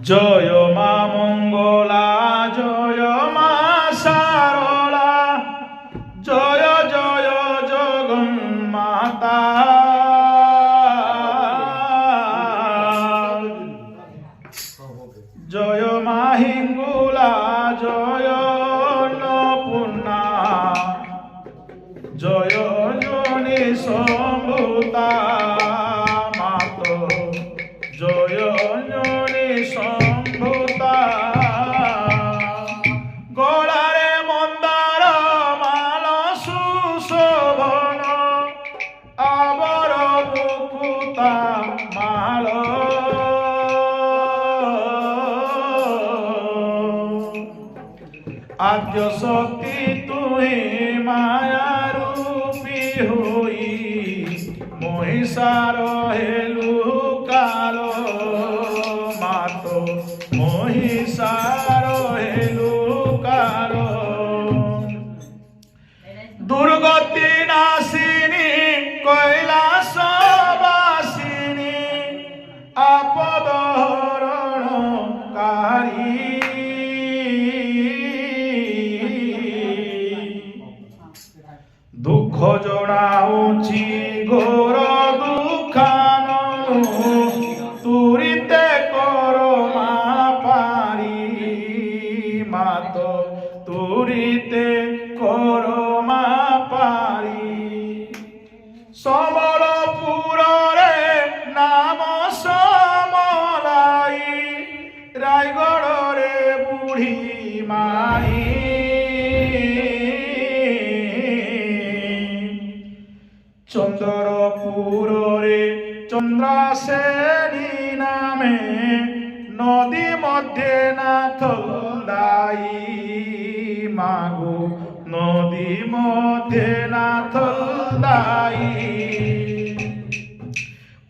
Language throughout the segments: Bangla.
জয় মা মঙ্গলা, জয় মা সারলা, জয় জয় জগন্মাতা। জয় মা হিঙ্গুলা, জয় অন্নপূর্ণা, জয় জনি সম্ভূতা মাত, জয় জনি সম্ভূতা। গলারে মন্দার মাল সুশোভন, আবর মুকুতা মাল। আদ্য শক্তি তুই মায়া রূপী হই, মহিষার হেলু কাল মাত, মহিষার হেলু কাল। দুর্গতি নাশিনী কৈলাস বাসিনী, আপদ হরণকারী। দুঃখ জড়াউছি ঘোর দুঃখানু, তুরিতে কর মা পারি মাত, তুরিতে কর মা পারি। সমলপুরে নাম সমলাই, রায়গড়রে বুঢ়ী মাই। চন্দ্রপুরে চন্দ্রাসেনী নামে, নদী মধ্যে নাথ দাই মাগো, নদী মধ্যে নাথ দাই।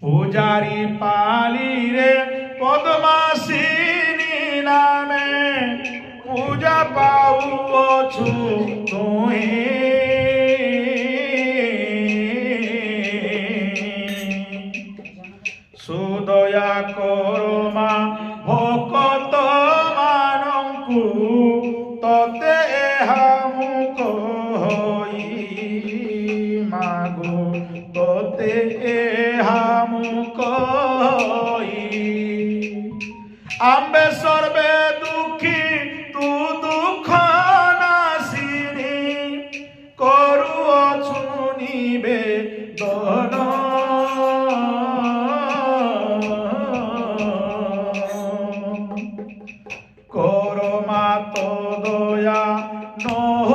পূজারি পালিরে পদ্মাসিনী নামে, পূজা পাউছু তুই। সুদয়া কর মা ভকত মানঙ্কু, ততে হামুক হই মাগো, ততে হামুক হই। আম্বে সর্বে দুঃখী তু দুঃখ নাশিনী, করুঅছু নিবেদন। কর মাত দয়া নহ